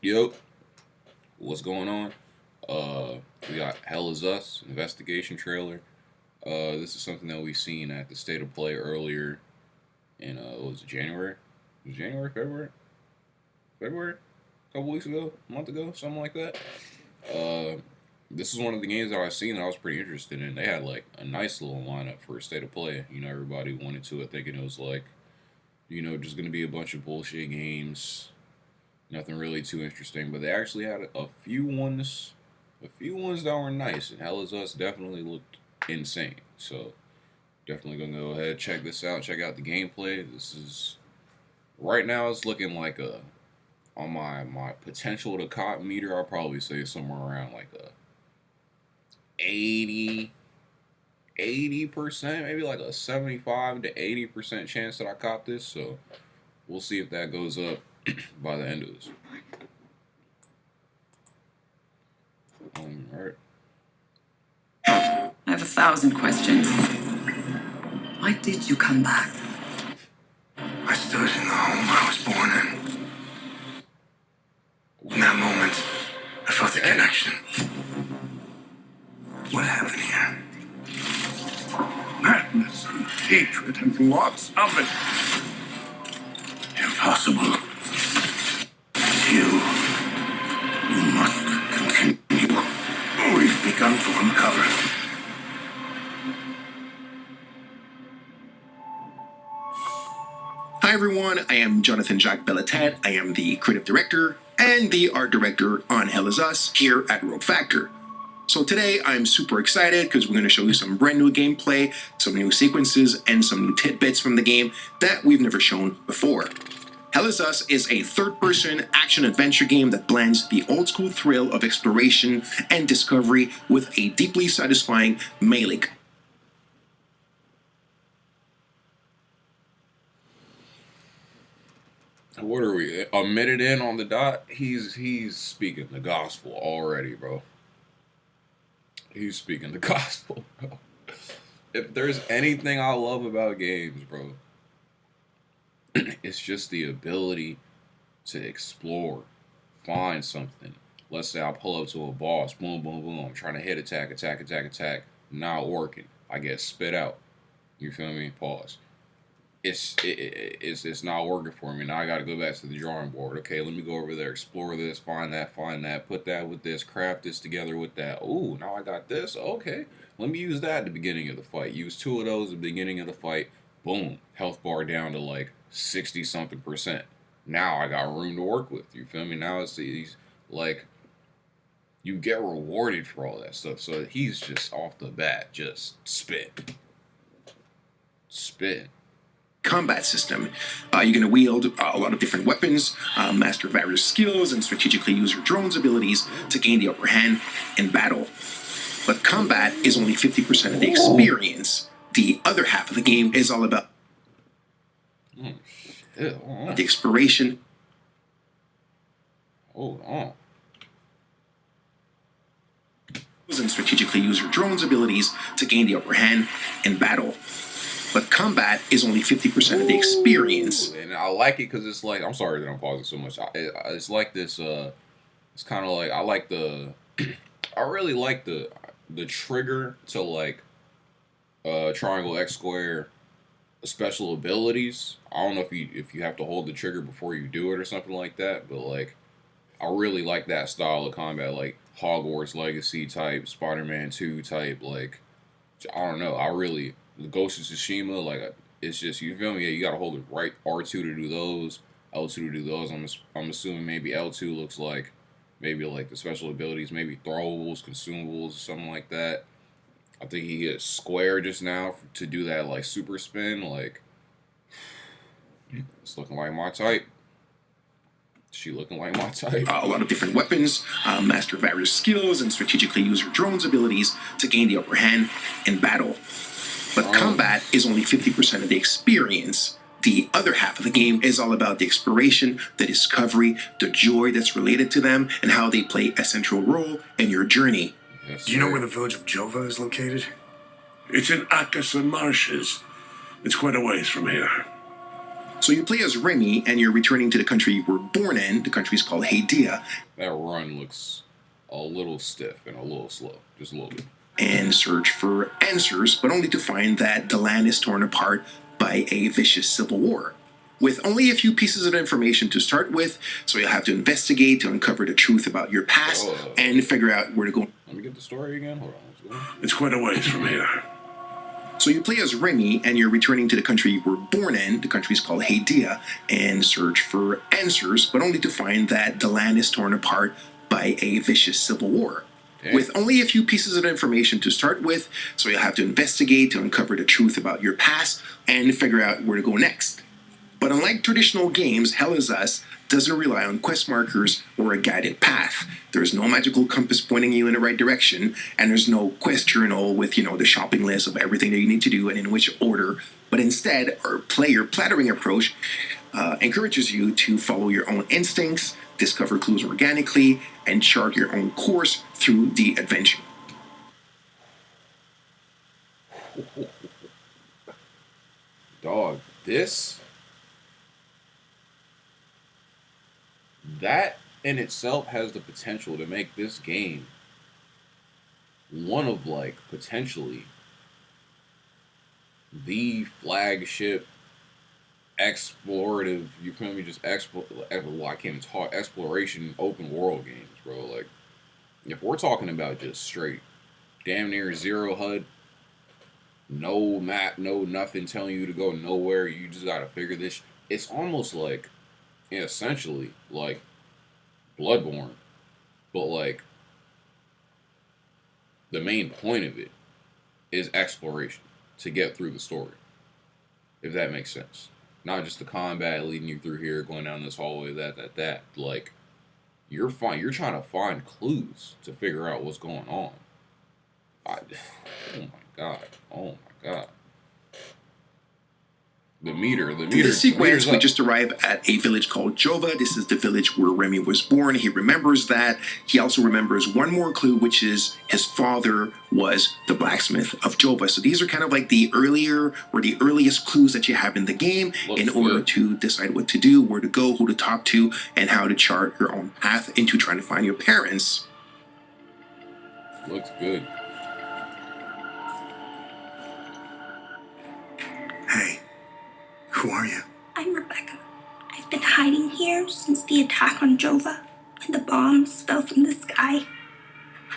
Yo, what's going on? We got Hell Is Us investigation trailer. This is something that we seen at the State of Play earlier in what was it, January? Was it January, February? A couple weeks ago, a month ago, something like that. Uh, this is one of the games that I seen that I was pretty interested in. They had like a nice little lineup for a State of Play. Everybody wanted to it, thinking it was like, just gonna be a bunch of bullshit games. Nothing really too interesting, but they actually had a few ones that were nice, and Hell is Us definitely looked insane. So definitely gonna go ahead check this out. Check out the gameplay. This is right now. It's looking like a on my potential to cop meter. I'll probably say somewhere around like a 80 80%, maybe like a 75 to 80% chance that I cop this. So we'll see if that goes up by the end of this. All right. I have 1,000 questions. Why did you come back? I stood in the home I was born in. In that moment, I felt a connection. What happened here? Madness and hatred and lots of it. Impossible. You must continue. We've begun to uncover. Hi everyone, I am Jonathan Jacques Bellatat. I am the creative director and the art director on Hell Is Us here at Rogue Factor. So today I'm super excited because we're going to show you some brand new gameplay, some new sequences, and some new tidbits from the game that we've never shown before. Hell Is Us is a third-person action-adventure game that blends the old-school thrill of exploration and discovery with a deeply satisfying melee. What are we? A minute in on the dot? He's speaking the gospel already, bro. He's speaking the gospel, bro. If there's anything I love about games, bro, it's just the ability to explore, find something. Let's say I pull up to a boss, boom, boom, boom. I'm trying to hit attack, attack, attack, attack. Not working. I get spit out. You feel me? Pause. It's not working for me. Now I got to go back to the drawing board. Okay, let me go over there, explore this, find that, put that with this, craft this together with that. Ooh, now I got this. Okay, let me use that at the beginning of the fight. Use two of those at the beginning of the fight. Boom, health bar down to like 60 something percent. Now I got room to work with. You feel me? Now it's these like you get rewarded for all that stuff. So he's just off the bat, just spit. Combat system. You're going to wield a lot of different weapons, master various skills, and strategically use your drone's abilities to gain the upper hand in battle. But combat is only 50% of the experience. The other half of the game is all about the exploration. Hold on. And strategically use your drone's abilities to gain the upper hand in battle. But combat is only 50% of the experience. And I like it because it's like, I'm sorry that I'm pausing so much. It's like this, it's kind of like, I like I really like the trigger to like, triangle X square special abilities. I don't know if you have to hold the trigger before you do it or something like that, but like, I really like that style of combat, like Hogwarts Legacy type, Spider-Man 2 type, like, I don't know, the Ghost of Tsushima, like, it's just, you feel me? Yeah, you gotta hold it right R2 to do those, L2 to do those. I'm assuming maybe L2 looks like maybe like the special abilities, maybe throwables, consumables, or something like that. I think he hit square just now to do that like super spin. Like, it's looking like my type. She looking like my type. A lot of different weapons, master various skills, and strategically use your drone's abilities to gain the upper hand in battle. But combat is only 50% of the experience. The other half of the game is all about the exploration, the discovery, the joy that's related to them, and how they play a central role in your journey. Yes, Do you know where the village of Jova is located? It's in Akasan Marshes. It's quite a ways from here. So you play as Remy, and you're returning to the country you were born in. The country is called Hadia, That run looks a little stiff and a little slow, just a little bit. and search for answers, but only to find that the land is torn apart by a vicious civil war. With only a few pieces of information to start with, so you'll have to investigate to uncover the truth about your past and figure out where to go. Let me get the story again. Hold on. What's going on? It's quite a ways from here. So you play as Remy, and you're returning to the country you were born in. The country is called Hadia, and search for answers, but only to find that the land is torn apart by a vicious civil war. Damn. With only a few pieces of information to start with, so you'll have to investigate to uncover the truth about your past and figure out where to go next. But unlike traditional games, Hell is Us doesn't rely on quest markers or a guided path. There's no magical compass pointing you in the right direction, and there's no quest journal with, the shopping list of everything that you need to do and in which order. But instead, our player plattering approach encourages you to follow your own instincts, discover clues organically, and chart your own course through the adventure. Dog, that in itself has the potential to make this game one of, potentially the flagship explorative, you feel me, just I can't even talk, exploration open world games, bro. Like, if we're talking about just straight damn near zero HUD, no map, no nothing telling you to go nowhere, you just gotta figure this, it's almost like, essentially, like Bloodborne, but the main point of it is exploration to get through the story, if that makes sense. Not just the combat leading you through here, going down this hallway, that. Like, you're trying to find clues to figure out what's going on. Oh my god. The meter. In this sequence, we just arrive at a village called Jova. This is the village where Remy was born. He remembers that. He also remembers one more clue, which is his father was the blacksmith of Jova. So these are kind of like the earliest clues that you have in the game in order to decide what to do, where to go, who to talk to, and how to chart your own path into trying to find your parents. Looks good. Hey, who are you? I'm Rebecca. I've been hiding here since the attack on Jova, when the bombs fell from the sky.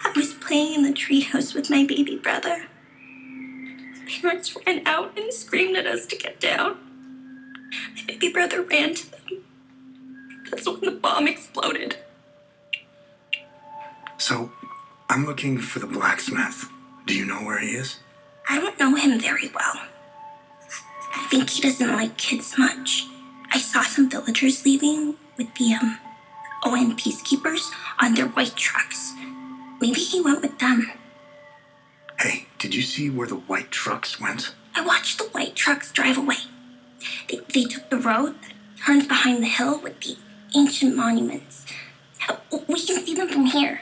I was playing in the treehouse with my baby brother. My parents ran out and screamed at us to get down. My baby brother ran to them. That's when the bomb exploded. So, I'm looking for the blacksmith. Do you know where he is? I don't know him very well. I think he doesn't like kids much. I saw some villagers leaving with the ON peacekeepers on their white trucks. Maybe he went with them. Hey, did you see where the white trucks went? I watched the white trucks drive away. They took the road that turns behind the hill with the ancient monuments. We can see them from here.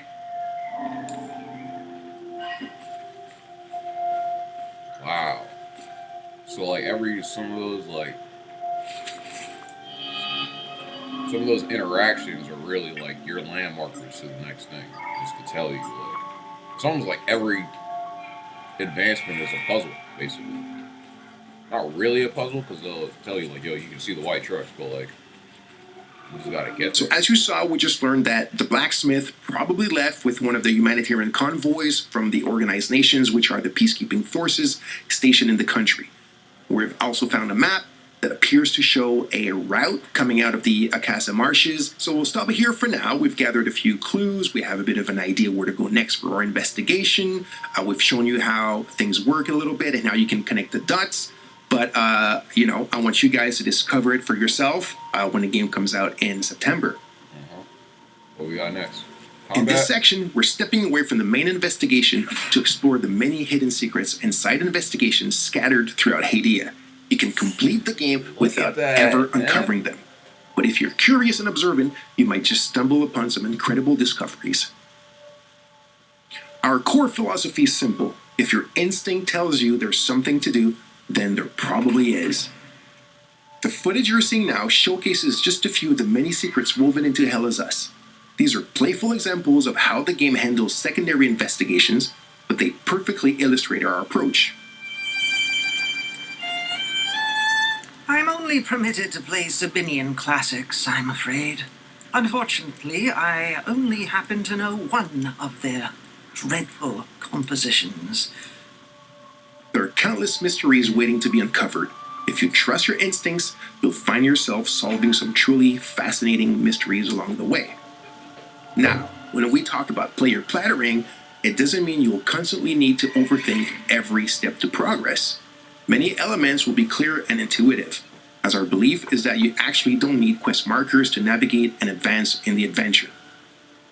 Wow. So some of those interactions are really like your landmarkers to the next thing, just to tell you, it's almost like every advancement is a puzzle, basically. Not really a puzzle, because they'll tell you, yo, you can see the white trucks, but you just gotta get there. So as you saw, we just learned that the blacksmith probably left with one of the humanitarian convoys from the organized nations, which are the peacekeeping forces stationed in the country. We've also found a map that appears to show a route coming out of the Akasa marshes. So we'll stop here for now. We've gathered a few clues. We have a bit of an idea where to go next for our investigation. We've shown you how things work a little bit and how you can connect the dots. But, I want you guys to discover it for yourself when the game comes out in September. What we got next? In this section, we're stepping away from the main investigation to explore the many hidden secrets and side investigations scattered throughout Hadia. You can complete the game without ever uncovering them. But if you're curious and observant, you might just stumble upon some incredible discoveries. Our core philosophy is simple. If your instinct tells you there's something to do, then there probably is. The footage you're seeing now showcases just a few of the many secrets woven into Hell Is Us. These are playful examples of how the game handles secondary investigations, but they perfectly illustrate our approach. I'm only permitted to play Sabinian classics, I'm afraid. Unfortunately, I only happen to know one of their dreadful compositions. There are countless mysteries waiting to be uncovered. If you trust your instincts, you'll find yourself solving some truly fascinating mysteries along the way. Now, when we talk about player plattering, it doesn't mean you'll constantly need to overthink every step to progress. Many elements will be clear and intuitive, as our belief is that you actually don't need quest markers to navigate and advance in the adventure.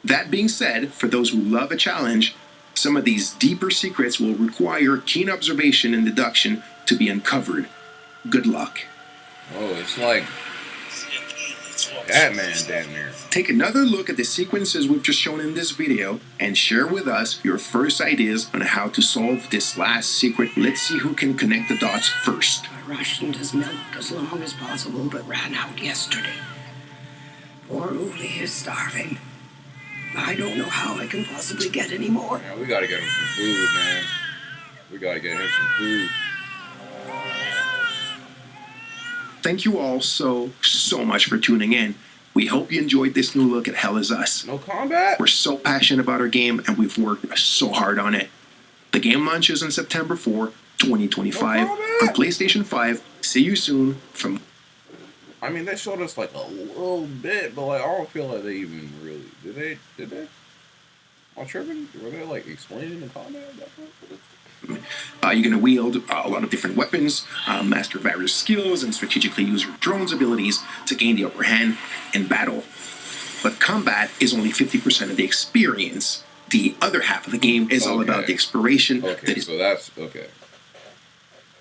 That being said, for those who love a challenge, some of these deeper secrets will require keen observation and deduction to be uncovered. Good luck. Oh, it's like Batman damn near. Take another look at the sequences we've just shown in this video and share with us your first ideas on how to solve this last secret. Let's see who can connect the dots first. I rationed his milk as long as possible, but ran out yesterday. Poor Uli is starving. I don't know how I can possibly get any more. Man, we gotta get him some food, man. We gotta get him some food. Thank you all so much for tuning in. We hope you enjoyed this new look at Hell Is Us. No combat? We're so passionate about our game and we've worked so hard on it. The game launches on September 4, 2025 on PlayStation 5. See you soon from... I mean, they showed us like a little bit, but like I don't feel like they even really... Did they? Am I tripping? Were they like explaining the combat at that point? You're going to wield a lot of different weapons, master various skills, and strategically use your drone's abilities to gain the upper hand in battle. But combat is only 50% of the experience. The other half of the game is all about the exploration. Okay, so that's okay.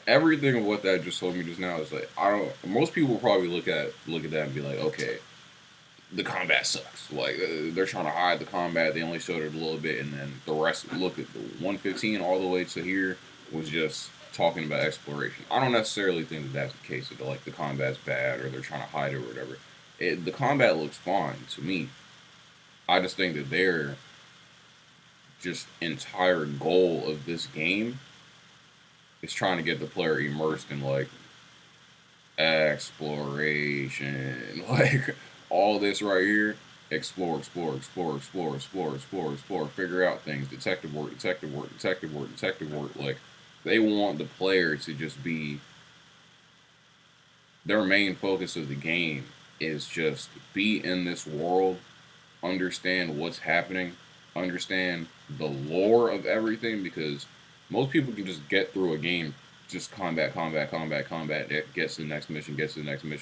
Everything of what that just told me just now is like most people will probably look at that and be like, okay, the combat sucks. Like they're trying to hide the combat. They only showed it a little bit, and then the rest. Look at the 115 all the way to here was just talking about exploration. I don't necessarily think that that's the case. That like the combat's bad or they're trying to hide it or whatever. The combat looks fine to me. I just think that their just entire goal of this game is trying to get the player immersed in like exploration, like. All this right here, explore, figure out things, detective work. Like, they want the player to just be, their main focus of the game is just be in this world, understand what's happening, understand the lore of everything, because most people can just get through a game, just combat, it gets to the next mission,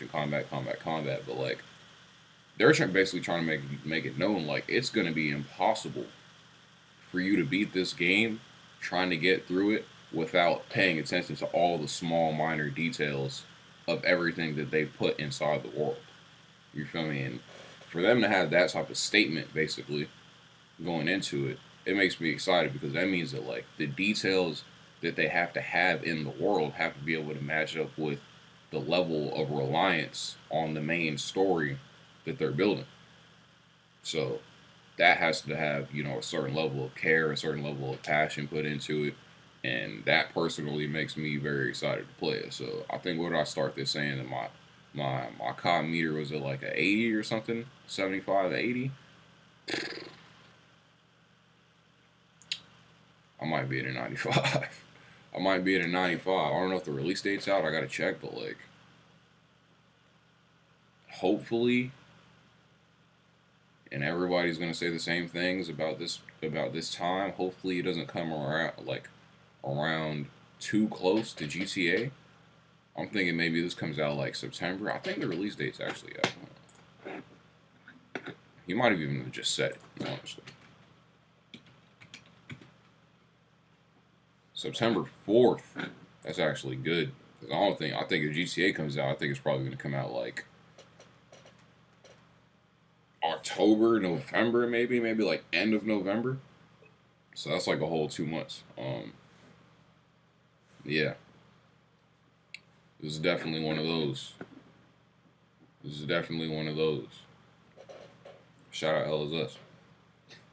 combat, but like, they're basically trying to make it known like it's going to be impossible for you to beat this game trying to get through it without paying attention to all the small minor details of everything that they put inside the world. You feel me? And for them to have that type of statement basically going into it, it makes me excited because that means that like the details that they have to have in the world have to be able to match up with the level of reliance on the main story that they're building. So that has to have, you know, a certain level of care, a certain level of passion put into it, and that personally makes me very excited to play it. So I think what did I start this saying that my COD meter was at like an 80 or something, 75 to 80. I might be at a 95. I might be at a 95. I don't know if the release date's out. I gotta check, but like, hopefully. And everybody's gonna say the same things about this time. Hopefully, it doesn't come around too close to GTA. I'm thinking maybe this comes out like September. I think the release date's actually out. He might have even just said it, honestly. September 4th. That's actually good. I think if GTA comes out, I think it's probably gonna come out like October, November, maybe like end of November. So that's like a whole 2 months. Yeah. This is definitely one of those. This is definitely one of those. Shout out Hell Is Us.